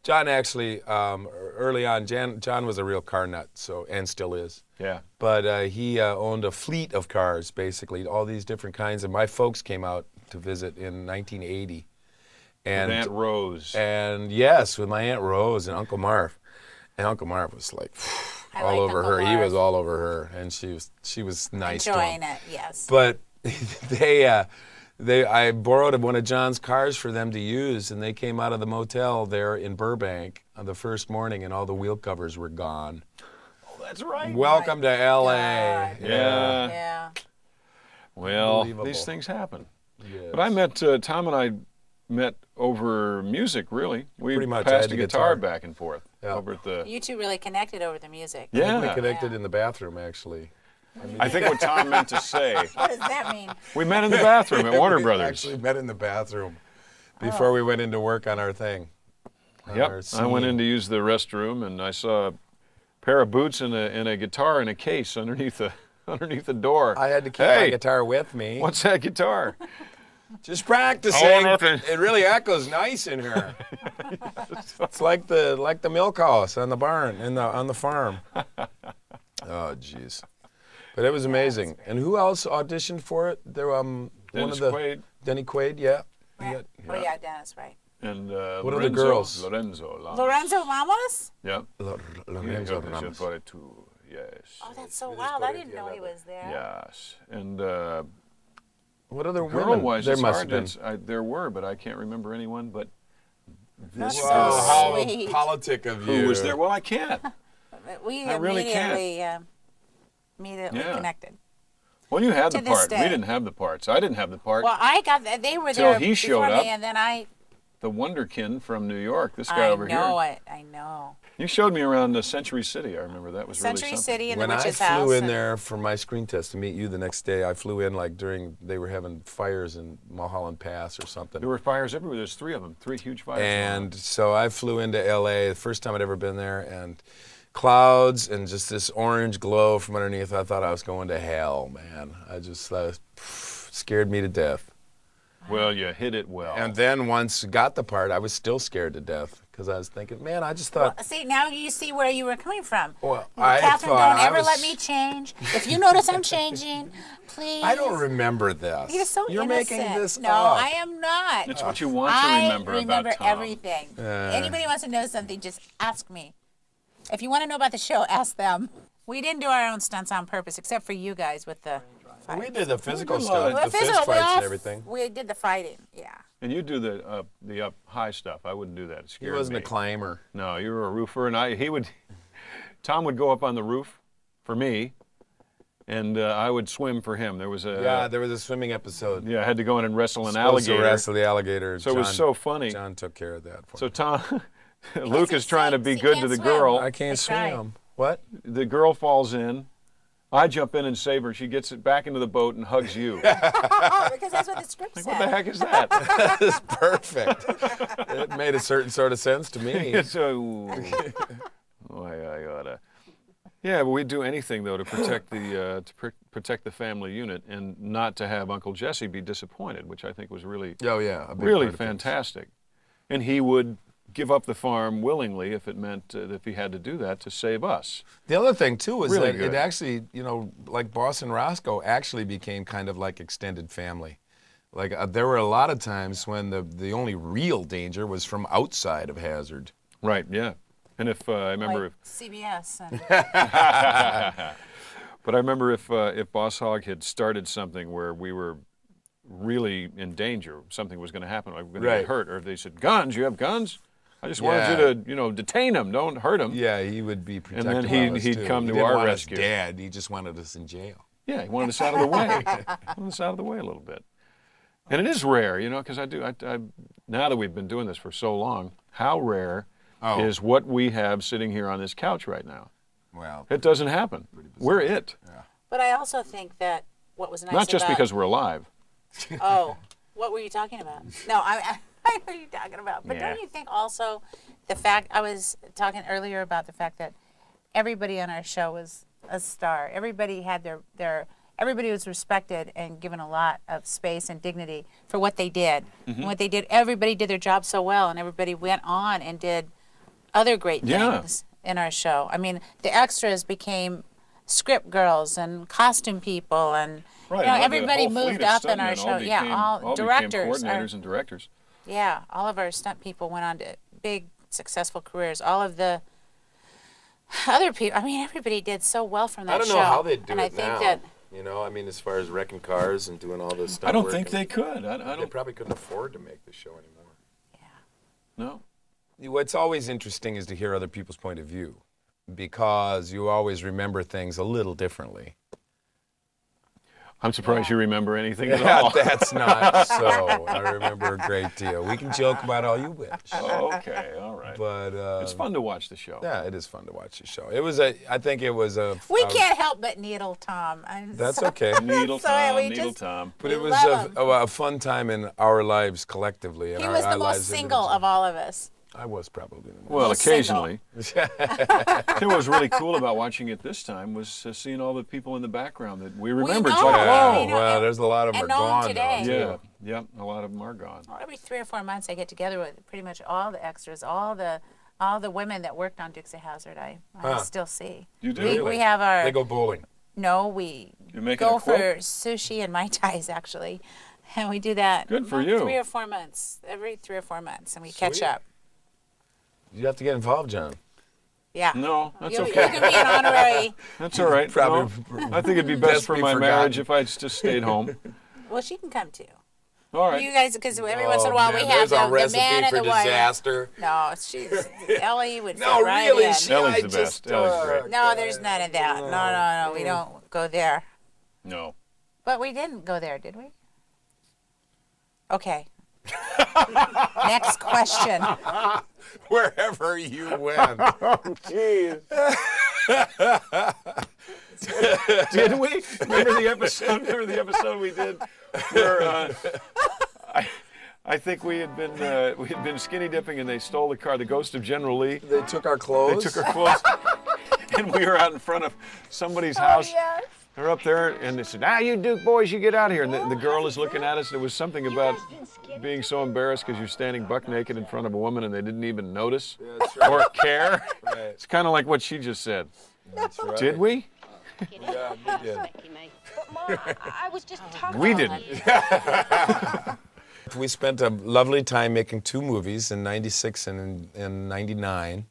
John actually, early on, John was a real car nut, and still is. Yeah. But he owned a fleet of cars, basically, all these different kinds. And my folks came out to visit in 1980. And With Aunt Rose. And yes, with my Aunt Rose and Uncle Marv. And Uncle Marv was like all over her. He was all over her, and she was nice enjoying to him. it, yes. But I borrowed one of John's cars for them to use, and they came out of the motel there in Burbank on the first morning, and all the wheel covers were gone. Oh, that's right. Welcome to L.A. God. Yeah. Well, these things happen. Yes. But Tom and I met over music, really. We Pretty much. passed a guitar back and forth over at the... You two really connected over the music. Yeah. We connected in the bathroom, actually. I think what Tom meant to say. What does that mean? We met in the bathroom at Warner Brothers. We actually met in the bathroom before we went into work on our thing. Yep. I went in to use the restroom, and I saw a pair of boots and a guitar in a case underneath the door. I had to keep my guitar with me. What's that guitar? Just practicing. Oh, nothing. It really echoes nice in here. It's like the milk house on the barn on the farm. Oh, jeez. But it was amazing. And who else auditioned for it? There Dennis Quaid. Denny Quaid, yeah. Right. Oh yeah, Dennis, right. And what are the girls? Lorenzo Ramos? Yeah. Lorenzo Ramos. Yes. Oh, that's so wild. I didn't know he was there. Yes. And what other women? Girl-wise, There must have been. There were, but I can't remember anyone. But That's Wow, so how sweet. politic of you. who was there? Well, I can't. We I really immediately connected. Well, you had To the this part. day. We didn't have the parts. I didn't have the part. Well, they were Till there he showed before up. me, and then The Wonderkin from New York. This guy over here. I know. You showed me around Century City. I remember that was Century really something. City and When the I Witch's House. flew in there for my screen test to meet you the next day, I flew in they were having fires in Mulholland Pass or something. There were fires everywhere. There's 3 of them, 3 huge fires. And so I flew into LA, the first time I'd ever been there, and clouds and just this orange glow from underneath. I thought I was going to hell, man. Scared me to death. Well, you hit it well. And then once got the part, I was still scared to death because I was thinking, man, I just thought. Well, see, now you see where you were coming from. Well, Catherine, thought don't I ever was- let me change. If you notice I'm changing, please. I don't remember this. You're so You're innocent. making this no, up. I am not. It's what you want to remember I remember about Tom. everything. Anybody wants to know something, just ask me. If you want to know about the show, ask them. We didn't do our own stunts on purpose, except for you guys with the fight. We did the physical did a stuff, lot the of- fist fights and everything. We did the fighting, yeah. And you do the up high stuff. I wouldn't do that. It He scared wasn't me. a climber. No, you were a roofer, and Tom would go up on the roof for me, and I would swim for him. There was there was a swimming episode. I had to go in and wrestle an Supposed to alligator. wrestle the alligator. So it was so funny. John took care of that for So me. Tom, Luke is trying to be He good can't to the swim. girl. I can't That's right. swim. What? The girl falls in. I jump in and save her. She gets it back into the boat and hugs you. Because that's what the script said. What the heck is that? That is perfect. It made a certain sort of sense to me. So, I oughta. Yeah, but we'd do anything though to protect protect the family unit and not to have Uncle Jesse be disappointed, which I think was really Oh yeah, a big really part of it. fantastic. And he would give up the farm willingly if it meant if he had to do that to save us. The other thing too was Really that good. it actually, like Boss and Roscoe actually became kind of like extended family. Like there were a lot of times when the only real danger was from outside of Hazard. Right. Yeah. And if I remember Like CBS. And But I remember if Boss Hogg had started something where we were really in danger, something was going to happen, like we were going to Right. get hurt, or if they said, "Guns, you have guns? I just wanted you to, detain them, don't hurt them." Yeah, he would be protective. then of us, he'd too. come He to didn't our want rescue. Us dead. He just wanted us in jail. Yeah, he wanted us out of the way. Wanted us out of the way a little bit. And it is rare, because I now that we've been doing this for so long, how rare is what we have sitting here on this couch right now? Well, It doesn't happen. We're it. but I also think that what was nice Not just about, because we're alive. Oh, what were you talking about? No, I know what you're talking about. But Yeah. don't you think also the fact, I was talking earlier about the fact that everybody on our show was a star. Everybody had everybody was respected and given a lot of space and dignity for what they did. And what they did, everybody did their job so well, and everybody went on and did other great Yeah. things in our show. I mean, the extras became script girls and costume people, and Right. you know, and the everybody whole moved fleet of up in our stuntmen show. became, all became directors. coordinators and directors. Yeah, all of our stunt people went on to big, successful careers. All of the other people, I mean, everybody did so well from that show. I don't know how they do and it I think now. that You know, I mean, as far as wrecking cars and doing all this stuff. I don't think they could. I They don't. probably couldn't afford to make the show anymore. No. What's always interesting is to hear other people's point of view, because you always remember things a little differently. I'm surprised you remember anything at Yeah, all. that's not so. I remember a great deal. We can joke about all you wish, Okay, all right. but It's fun to watch the show. yeah, it is fun to watch the show. It was a. I think it was a. we a- can't help but needle Tom. I'm That's so- okay. Needle So Tom, we Needle just- Tom. But We it was love him. a fun time in our lives collectively. And He our, was our the lives most single individually. of all of us. I was probably the most. Well, Most single. occasionally. I think what was really cool about watching it this time was seeing all the people in the background that we remembered. It's know. like, Yeah, whoa. we know. Well, there's a lot of them And are know 'em gone today. now, Yeah, too. yeah, a lot of them are gone. Well, every 3 or 4 months, I get together with pretty much all the extras, all the women that worked on Dukes of Hazzard. I Huh. still see. You do? We have our They go bowling. no, we You're making go a quote? for sushi and mai tais actually, and we do that. Good for about you. 3 or 4 months, every 3 or 4 months, and we catch Sweet. up. You have to get involved, John. Yeah. No, that's you, okay. You can be an honorary. That's all right. Probably No, I think it'd be best best for be my forgotten. marriage if I just stayed home. Well, she can come too. All right. You guys, because every once in a Oh, while man, we have there's a the recipe man and for the wife. disaster. No, she's Ellie would No, fit right really, in. Ellie's I the just, best. Ellie's great. No, there's none of that. No, we don't go there. No. But we didn't go there, did we? Okay. Next question. Wherever you went. Did we? Remember the episode? Remember the episode we did where I think we had been skinny dipping and they stole the car, the ghost of General Lee. They took our clothes. They took our clothes, and we were out in front of somebody's house. yes. They're up there, and they said, you Duke boys, you get out of here. And the girl is looking at us. There was something about being so embarrassed because you're standing buck naked in front of a woman and they didn't even notice That's right. or care. Right. It's kind of like what she just said. That's right. Did we? Yeah, we did. But Mom, I was just talking. We didn't. We spent a lovely time making 2 movies in '96 and in '99,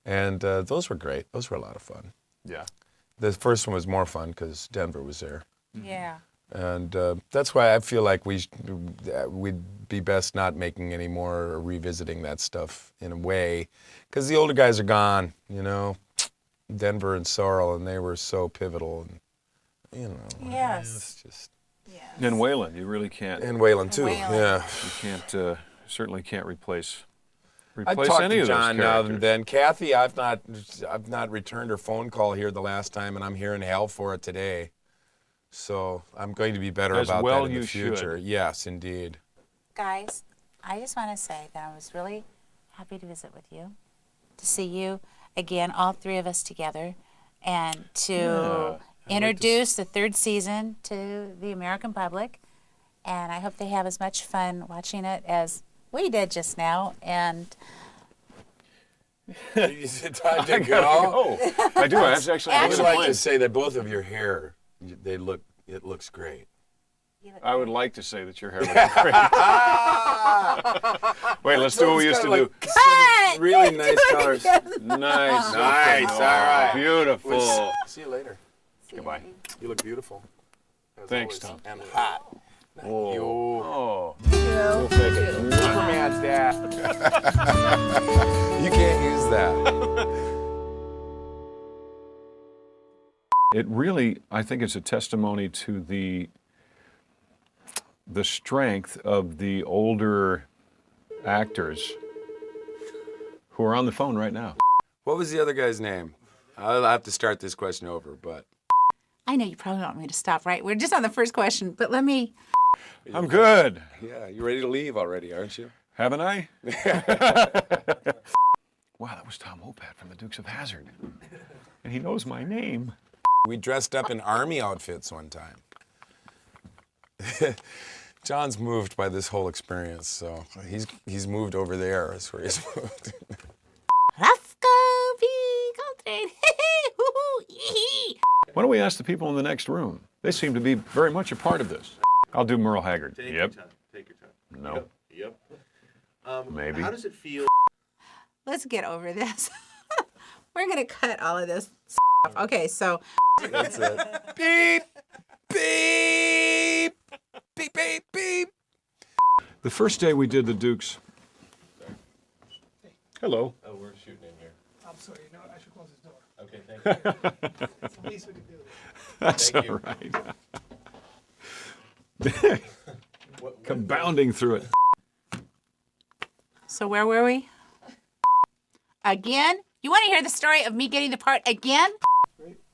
and those were great. Those were a lot of fun. Yeah. The first one was more fun because Denver was there, Yeah. and that's why I feel like we'd be best not making any more or revisiting that stuff in a way, because the older guys are gone. You know, Denver and Sorrel, and they were so pivotal, and you know, Yes. it's just And Waylon, you really can't. and Waylon too. Waylon. Yeah. You can't. Certainly can't replace I talked any to of those John now characters. and then. Kathy, I've not returned her phone call here the last time, and I'm here in hell for it today. So I'm going to be better As about well that in you the future. should. Yes, indeed. Guys, I just want to say that I was really happy to visit with you, to see you again, all 3 of us together, and to introduce the 3rd season to the American public. And I hope they have as much fun watching it as we did just now. And Is it time to I gotta go. I do. I have to actually. I I'm would gonna like plan. to say that both of your hair, it looks great. I would like to say that your hair looks great. Wait, let's do what we used to do. Cut! Really nice colors. Nice. Nice, all right. Beautiful. See you later. Goodbye. You look beautiful. As Thanks, always. Tom. And hot. Oh. You. Oh. Superman's dad. You can't use that. It really, I think it's a testimony to the strength of the older actors who are on the phone right now. What was the other guy's name? I'll have to start this question over, but I know you probably want me to stop, right? We're just on the first question, but let me. I'm good. yeah, you're ready to leave already, aren't you? Haven't I? Wow, that was Tom Wopat from the Dukes of Hazzard. And he knows my name. We dressed up in army outfits one time. John's moved by this whole experience, so he's moved over there. That's where he's moved. La Why don't we ask the people in the next room? They seem to be very much a part of this. I'll do Merle Haggard. Take Yep. your time. Take your time. No. Yep. Maybe. How does it feel? Let's get over this. We're going to cut all of this off. Okay, so That's it. Beep, beep, beep, beep, beep. The first day we did the Dukes. Hello. Oh, we're shooting in here. I'm sorry, you know what? I should close this door. Okay, thank you. It's the least we could do. That's Thank all you. right. Come bounding through it. So where were we? Again? You want to hear the story of me getting the part again?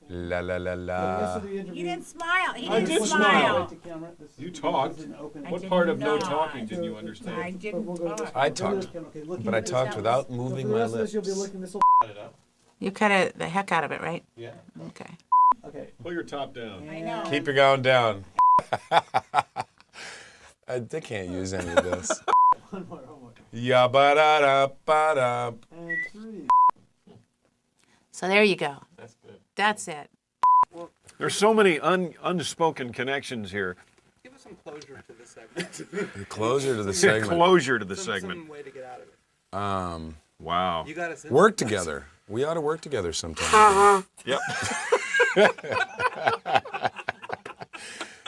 La la la la. He didn't smile. He I didn't did smile. smile. You talked. I What did part of no not. talking didn't you understand? I didn't talk. I talked, but I talked without moving my lips. You cut the heck out of it, right? Yeah. Okay. Pull your top down. I know. Keep it going down. They can't use any of this. Ya ba da da ba da. So there you go. That's good. That's it. There's so many unspoken connections here. Give us some closure to this segment. The closure to the segment. Closure to the segment. Some way to get out of it. Wow. You got us in Work together. We ought to work together sometime. Yep.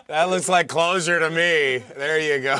That looks like closure to me. There you go.